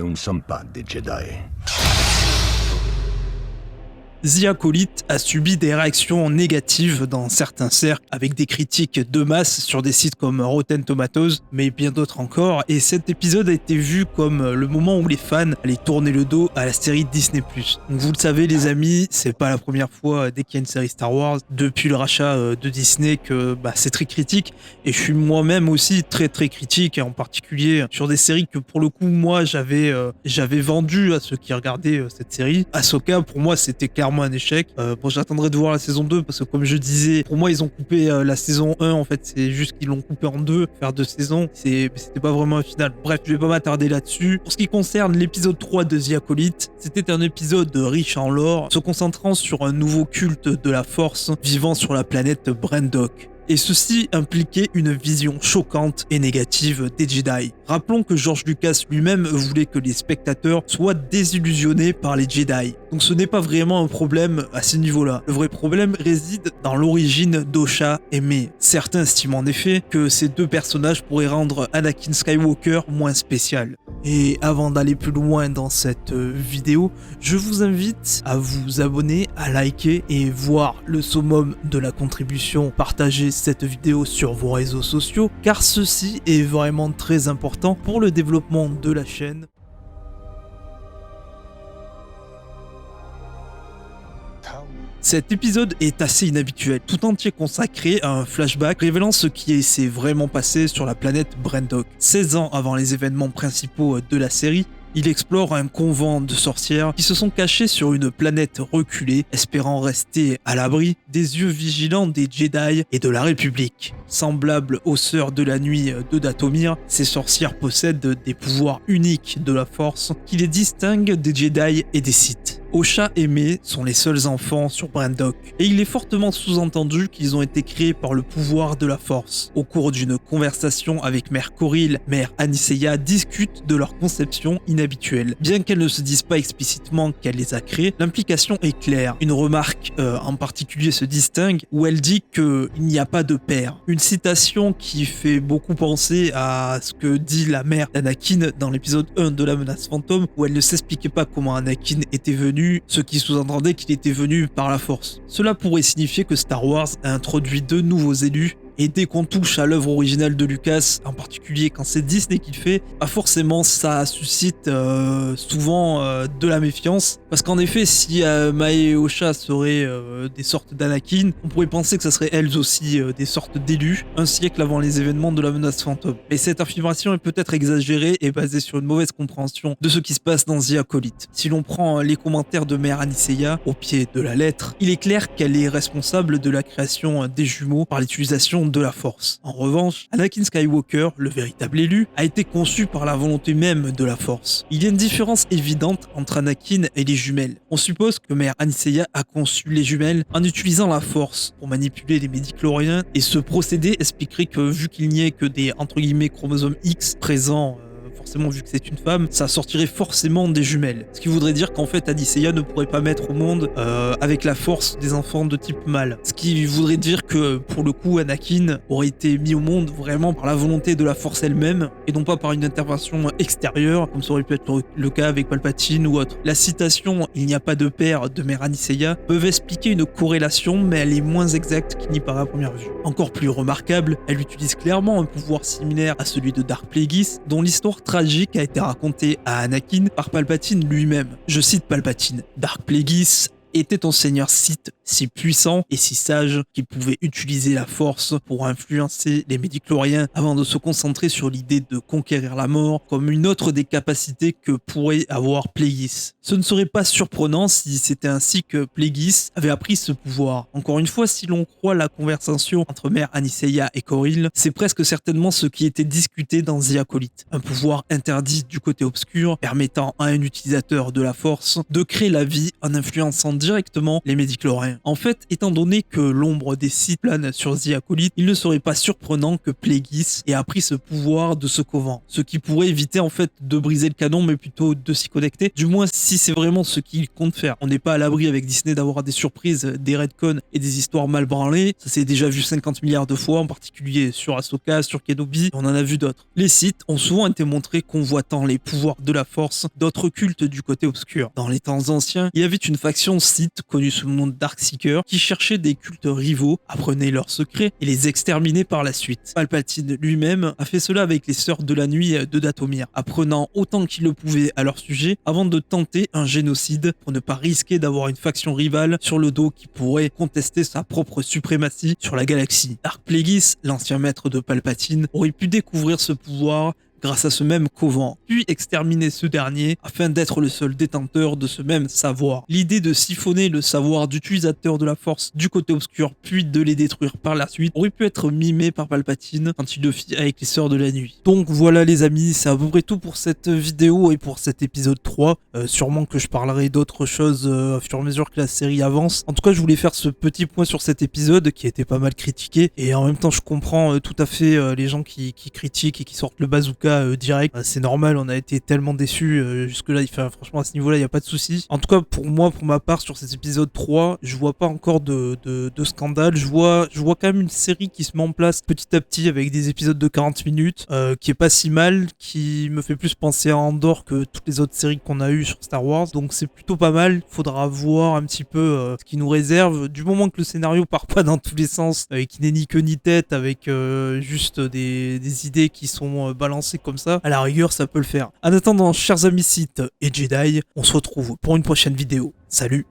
Nous ne sommes pas des Jedi. The Acolyte a subi des réactions négatives dans certains cercles, avec des critiques de masse sur des sites comme Rotten Tomatoes, mais bien d'autres encore, et cet épisode a été vu comme le moment où les fans allaient tourner le dos à la série Disney+. Donc vous le savez les amis, c'est pas la première fois dès qu'il y a une série Star Wars, depuis le rachat de Disney, que c'est très critique, et je suis moi-même aussi très critique, en particulier sur des séries que pour le coup moi j'avais vendu à ceux qui regardaient cette série. Ahsoka pour moi c'était clairement un échec. J'attendrai de voir la saison 2 parce que comme je disais, pour moi ils ont coupé la saison 1, en fait c'est juste qu'ils l'ont coupé en deux, faire 2 saisons, c'était pas vraiment un final. Bref, je vais pas m'attarder là-dessus. Pour ce qui concerne l'épisode 3 de The Acolyte, c'était un épisode riche en lore, se concentrant sur un nouveau culte de la Force vivant sur la planète Brendok. Et ceci impliquait une vision choquante et négative des Jedi. Rappelons que George Lucas lui-même voulait que les spectateurs soient désillusionnés par les Jedi. Donc ce n'est pas vraiment un problème à ce niveau-là. Le vrai problème réside dans l'origine d'Osha et May. Certains estiment en effet que ces deux personnages pourraient rendre Anakin Skywalker moins spécial. Et avant d'aller plus loin dans cette vidéo, je vous invite à vous abonner, à liker et voir le summum de la contribution, partager cette vidéo sur vos réseaux sociaux, car ceci est vraiment très important pour le développement de la chaîne. Cet épisode est assez inhabituel, tout entier consacré à un flashback révélant ce qui s'est vraiment passé sur la planète Brendok. 16 ans avant les événements principaux de la série, il explore un convent de sorcières qui se sont cachées sur une planète reculée, espérant rester à l'abri des yeux vigilants des Jedi et de la République. Semblables aux sœurs de la nuit de Dathomir, ces sorcières possèdent des pouvoirs uniques de la Force qui les distinguent des Jedi et des Sith. Osha et May sont les seuls enfants sur Brendok, et il est fortement sous-entendu qu'ils ont été créés par le pouvoir de la Force. Au cours d'une conversation avec Mère Coril, Mère Aniseya discute de leur conception inhabituelle. Bien qu'elle ne se dise pas explicitement qu'elle les a créés, l'implication est claire. Une remarque en particulier se distingue où elle dit qu'il n'y a pas de père. Une citation qui fait beaucoup penser à ce que dit la mère d'Anakin dans l'épisode 1 de la menace fantôme, où elle ne s'expliquait pas comment Anakin était venu, ce qui sous-entendait qu'il était venu par la Force. Cela pourrait signifier que Star Wars a introduit 2 nouveaux élus, et dès qu'on touche à l'œuvre originale de Lucas, en particulier quand c'est Disney qui le fait, forcément ça suscite souvent de la méfiance. Parce qu'en effet, si Mae et Osha seraient des sortes d'Anakin, on pourrait penser que ça serait elles aussi des sortes d'élus, un siècle avant les événements de la menace fantôme. Mais cette affirmation est peut-être exagérée et basée sur une mauvaise compréhension de ce qui se passe dans The Acolyte. Si l'on prend les commentaires de Mère Aniseya au pied de la lettre, il est clair qu'elle est responsable de la création des jumeaux par l'utilisation de la Force. En revanche, Anakin Skywalker, le véritable élu, a été conçu par la volonté même de la Force. Il y a une différence évidente entre Anakin et les jumelles. On suppose que Mère Aniseya a conçu les jumelles en utilisant la Force pour manipuler les médichloriens, et ce procédé expliquerait que vu qu'il n'y ait que des entre guillemets chromosomes X présents, forcément vu que c'est une femme, ça sortirait forcément des jumelles. Ce qui voudrait dire qu'en fait Aniseya ne pourrait pas mettre au monde avec la Force des enfants de type mâle. Ce qui voudrait dire que pour le coup Anakin aurait été mis au monde vraiment par la volonté de la Force elle-même et non pas par une intervention extérieure comme ça aurait pu être le cas avec Palpatine ou autre. La citation « il n'y a pas de père » de Mère Aniseya peuvent expliquer une corrélation, mais elle est moins exacte qu'il n'y paraît à première vue. Encore plus remarquable, elle utilise clairement un pouvoir similaire à celui de Dark Plagueis, dont l'histoire tragique a été racontée à Anakin par Palpatine lui-même. Je cite Palpatine. Dark Plagueis était un seigneur Sith si puissant et si sage qu'il pouvait utiliser la Force pour influencer les médichloriens avant de se concentrer sur l'idée de conquérir la mort comme une autre des capacités que pourrait avoir Plagueis. Ce ne serait pas surprenant si c'était ainsi que Plagueis avait appris ce pouvoir. Encore une fois, si l'on croit la conversation entre Mère Aniseya et Coril, c'est presque certainement ce qui était discuté dans The Acolyte. Un pouvoir interdit du côté obscur permettant à un utilisateur de la Force de créer la vie en influençant directement les médicloriens. En fait, étant donné que l'ombre des Sith plane sur The Acolyte, il ne serait pas surprenant que Plagueis ait appris ce pouvoir de ce couvent, ce qui pourrait éviter en fait de briser le canon, mais plutôt de s'y connecter, du moins si c'est vraiment ce qu'il compte faire. On n'est pas à l'abri avec Disney d'avoir des surprises, des retcons et des histoires mal branlées, ça s'est déjà vu 50 milliards de fois, en particulier sur Ahsoka, sur Kenobi, on en a vu d'autres. Les Sith ont souvent été montrés convoitant les pouvoirs de la Force d'autres cultes du côté obscur. Dans les temps anciens, il y avait une faction Sith connue sous le nom de Darkseeker qui cherchait des cultes rivaux, apprenait leurs secrets et les exterminait par la suite. Palpatine lui-même a fait cela avec les Sœurs de la Nuit de Dathomir, apprenant autant qu'il le pouvait à leur sujet avant de tenter un génocide pour ne pas risquer d'avoir une faction rivale sur le dos qui pourrait contester sa propre suprématie sur la galaxie. Dark Plagueis, l'ancien maître de Palpatine, aurait pu découvrir ce pouvoir grâce à ce même couvent, puis exterminer ce dernier afin d'être le seul détenteur de ce même savoir. L'idée de siphonner le savoir d'utilisateur de la Force du côté obscur, puis de les détruire par la suite, aurait pu être mimé par Palpatine quand il le fit avec les Sœurs de la Nuit. Donc voilà les amis, c'est à peu près tout pour cette vidéo et pour cet épisode 3. Sûrement que je parlerai d'autres choses au fur et à mesure que la série avance. En tout cas, je voulais faire ce petit point sur cet épisode qui a été pas mal critiqué, et en même temps je comprends tout à fait les gens qui critiquent et qui sortent le bazooka direct. C'est normal, on a été tellement déçus jusque là, franchement à ce niveau là il n'y a pas de souci. En tout cas pour moi, pour ma part, sur cet épisode 3, je vois pas encore de scandale. Je vois quand même une série qui se met en place petit à petit avec des épisodes de 40 minutes qui est pas si mal, qui me fait plus penser à Andor que toutes les autres séries qu'on a eues sur Star Wars, donc c'est plutôt pas mal. Faudra voir un petit peu ce qui nous réserve, du moment que le scénario part pas dans tous les sens et qui n'est ni queue ni tête, avec juste des idées qui sont balancées comme ça, à la rigueur ça peut le faire. En attendant, chers amis Sith et Jedi, on se retrouve pour une prochaine vidéo. Salut!